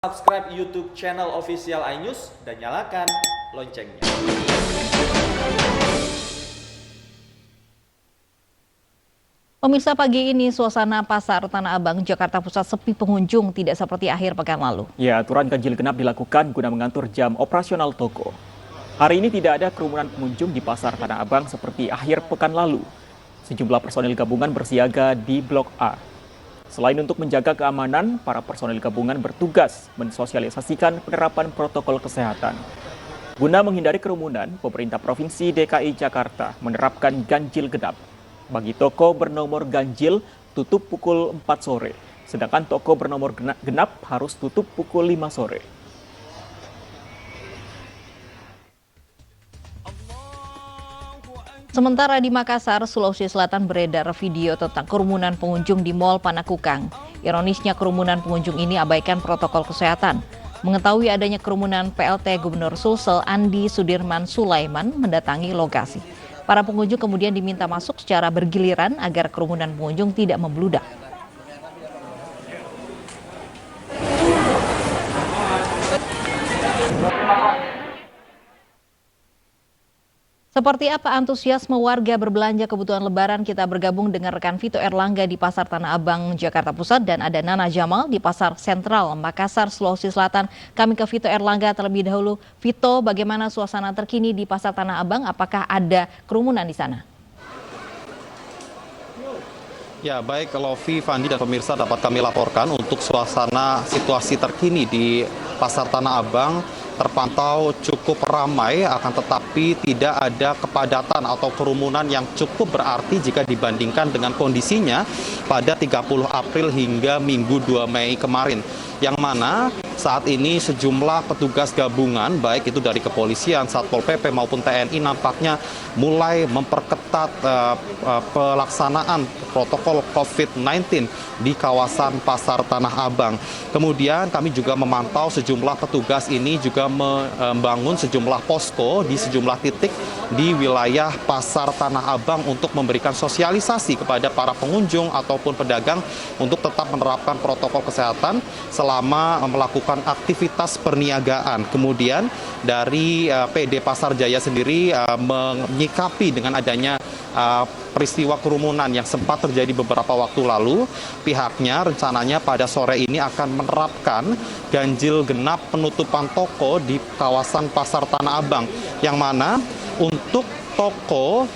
Subscribe YouTube channel official iNews dan nyalakan loncengnya. Pemirsa, pagi ini suasana Pasar Tanah Abang, Jakarta Pusat sepi pengunjung, tidak seperti akhir pekan lalu. Ya, aturan ganjil genap dilakukan guna mengatur jam operasional toko. Hari ini tidak ada kerumunan pengunjung di Pasar Tanah Abang seperti akhir pekan lalu. Sejumlah personil gabungan bersiaga di Blok A. Selain untuk menjaga keamanan, para personil gabungan bertugas mensosialisasikan penerapan protokol kesehatan. Guna menghindari kerumunan, pemerintah Provinsi DKI Jakarta menerapkan ganjil genap. Bagi toko bernomor ganjil tutup pukul 4 sore, sedangkan toko bernomor genap harus tutup pukul 5 sore. Sementara di Makassar, Sulawesi Selatan beredar video tentang kerumunan pengunjung di Mall Panakukang. Ironisnya kerumunan pengunjung ini abaikan protokol kesehatan. Mengetahui adanya kerumunan, PLT Gubernur Sulsel Andi Sudirman Sulaiman mendatangi lokasi. Para pengunjung kemudian diminta masuk secara bergiliran agar kerumunan pengunjung tidak membludak. Seperti apa antusiasme warga berbelanja kebutuhan Lebaran? Kita bergabung dengan rekan Vito Erlangga di Pasar Tanah Abang, Jakarta Pusat, dan ada Nana Jamal di Pasar Sentral, Makassar, Sulawesi Selatan. Kami ke Vito Erlangga terlebih dahulu. Vito, bagaimana suasana terkini di Pasar Tanah Abang? Apakah ada kerumunan di sana? Ya, baik Lovi, Fandi, dan pemirsa dapat kami laporkan untuk suasana situasi terkini di Pasar Tanah Abang terpantau cukup ramai, akan tetapi tidak ada kepadatan atau kerumunan yang cukup berarti jika dibandingkan dengan kondisinya pada 30 April hingga Minggu 2 Mei kemarin. Yang mana saat ini sejumlah petugas gabungan, baik itu dari kepolisian, Satpol PP maupun TNI nampaknya mulai memperketat pelaksanaan protokol COVID-19 di kawasan Pasar Tanah Abang. Kemudian kami juga memantau sejumlah petugas ini juga membangun sejumlah posko di sejumlah titik di wilayah Pasar Tanah Abang untuk memberikan sosialisasi kepada para pengunjung ataupun pedagang untuk tetap menerapkan protokol kesehatan selama melakukan aktivitas perniagaan. Kemudian dari PD Pasar Jaya sendiri menyikapi dengan adanya peristiwa kerumunan yang sempat terjadi beberapa waktu lalu, pihaknya rencananya pada sore ini akan menerapkan ganjil genap penutupan toko di kawasan Pasar Tanah Abang, yang mana untuk toko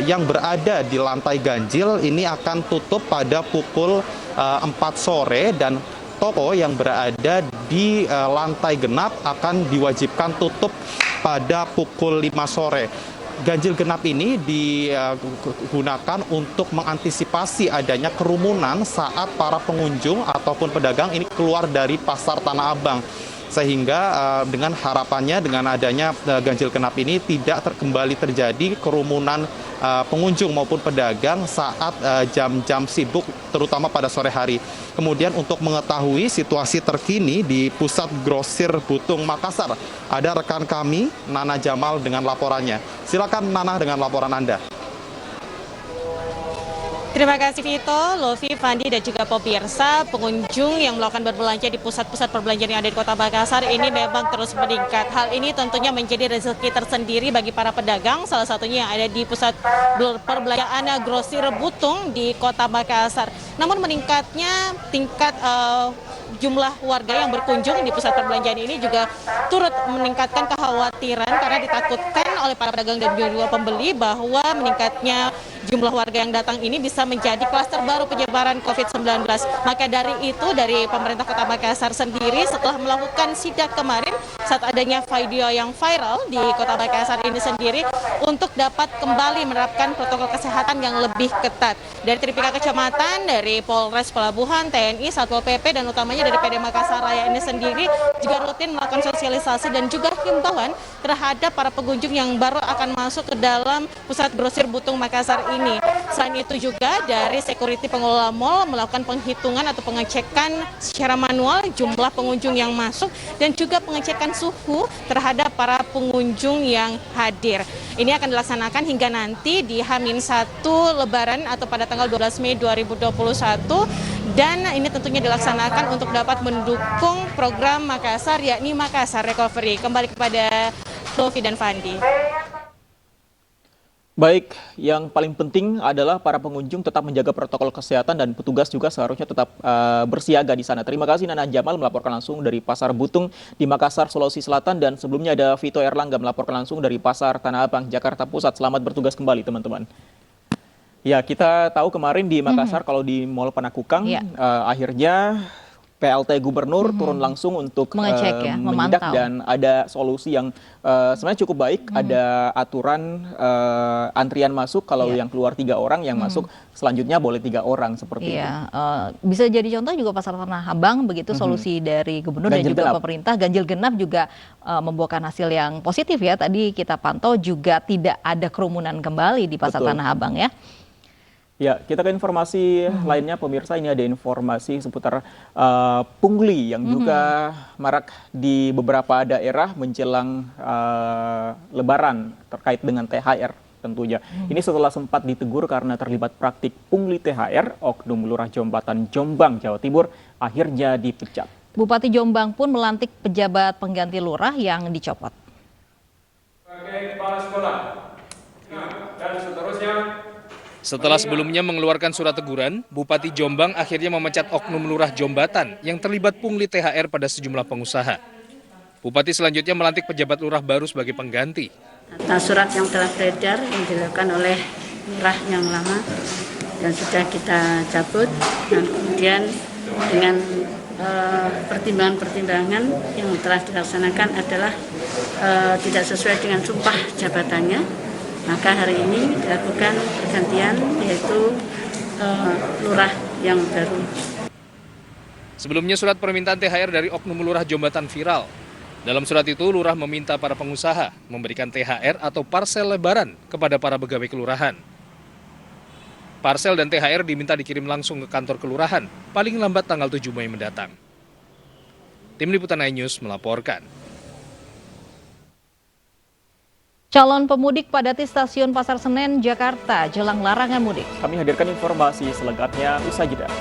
yang berada di lantai ganjil ini akan tutup pada pukul 4 sore dan toko yang berada di lantai genap akan diwajibkan tutup pada pukul 5 sore. Ganjil genap ini digunakan untuk mengantisipasi adanya kerumunan saat para pengunjung ataupun pedagang ini keluar dari Pasar Tanah Abang. Sehingga dengan harapannya dengan adanya ganjil genap ini tidak kembali terjadi kerumunan pengunjung maupun pedagang saat jam-jam sibuk terutama pada sore hari. Kemudian untuk mengetahui situasi terkini di Pusat Grosir Butung Makassar, ada rekan kami Nana Jamal dengan laporannya. Silakan Nana dengan laporan Anda. Terima kasih Vito, Lovi, Fandi, dan juga pemirsa. Pengunjung yang melakukan berbelanja di pusat-pusat perbelanjaan yang ada di Kota Makassar ini memang terus meningkat. Hal ini tentunya menjadi rezeki tersendiri bagi para pedagang, salah satunya yang ada di pusat perbelanjaan Grosir Butung di Kota Makassar. Namun meningkatnya tingkat jumlah warga yang berkunjung di pusat perbelanjaan ini juga turut meningkatkan kekhawatiran karena ditakutkan oleh para pedagang dan juga pembeli bahwa meningkatnya jumlah warga yang datang ini bisa menjadi klaster baru penyebaran COVID-19. Maka dari itu, dari pemerintah Kota Makassar sendiri setelah melakukan sidak kemarin saat adanya video yang viral di Kota Makassar ini sendiri untuk dapat kembali menerapkan protokol kesehatan yang lebih ketat. Dari Tripika Kecamatan, dari Polres Pelabuhan, TNI, Satpol PP, dan utamanya dari PD Makassar Raya ini sendiri juga rutin melakukan sosialisasi dan juga himbauan terhadap para pengunjung yang baru akan masuk ke dalam pusat grosir Butung Makassar ini. Selain itu juga dari security pengelola mal melakukan penghitungan atau pengecekan secara manual jumlah pengunjung yang masuk dan juga pengecekan suhu terhadap para pengunjung yang hadir. Ini akan dilaksanakan hingga nanti di H-1 Lebaran atau pada tanggal 12 Mei 2021 dan ini tentunya dilaksanakan untuk dapat mendukung program Makassar, yakni Makassar Recovery. Kembali kepada Lofi dan Fandi. Baik, yang paling penting adalah para pengunjung tetap menjaga protokol kesehatan dan petugas juga seharusnya tetap bersiaga di sana. Terima kasih Nana Jamal melaporkan langsung dari Pasar Butung di Makassar, Sulawesi Selatan, dan sebelumnya ada Vito Erlangga melaporkan langsung dari Pasar Tanah Abang, Jakarta Pusat. Selamat bertugas kembali teman-teman. Ya, kita tahu kemarin di Makassar kalau di Mall Panakukang akhirnya PLT Gubernur turun langsung untuk Mengecek ya, menindak, memantau. dan ada solusi yang sebenarnya cukup baik. Ada aturan antrian masuk, kalau yang keluar 3 orang, yang masuk selanjutnya boleh 3 orang seperti itu. Bisa jadi contoh juga Pasar Tanah Abang, begitu solusi dari Gubernur dan Ganjil juga genap. pemerintah. Ganjil genap juga membuahkan hasil yang positif ya. Tadi kita pantau juga tidak ada kerumunan kembali di Pasar Betul. Tanah Abang ya. Ya, kita ke informasi lainnya pemirsa. Ini ada informasi seputar pungli yang juga marak di beberapa daerah menjelang Lebaran terkait dengan THR tentunya. Ini setelah sempat ditegur karena terlibat praktik pungli THR, Oknum Lurah Jombatan Jombang, Jawa Timur akhirnya dipecat. Bupati Jombang pun melantik pejabat pengganti lurah yang dicopot. Sebagai kepala sekolah dan seterusnya. Setelah sebelumnya mengeluarkan surat teguran, Bupati Jombang akhirnya memecat Oknum Lurah Jombatan yang terlibat pungli THR pada sejumlah pengusaha. Bupati selanjutnya melantik pejabat lurah baru sebagai pengganti. Atas surat yang telah beredar yang dilakukan oleh lurah yang lama dan sudah kita cabut, dan kemudian dengan pertimbangan-pertimbangan yang telah dilaksanakan adalah tidak sesuai dengan sumpah jabatannya. Maka hari ini dilakukan pergantian, yaitu lurah yang baru. Sebelumnya surat permintaan THR dari Oknum Lurah Jombatan viral. Dalam surat itu, lurah meminta para pengusaha memberikan THR atau parsel lebaran kepada para pegawai kelurahan. Parsel dan THR diminta dikirim langsung ke kantor kelurahan, paling lambat tanggal 7 Mei mendatang. Tim Liputan iNews melaporkan. Calon pemudik padati stasiun Pasar Senen, Jakarta jelang larangan mudik. Kami hadirkan informasi selengkapnya usai jeda.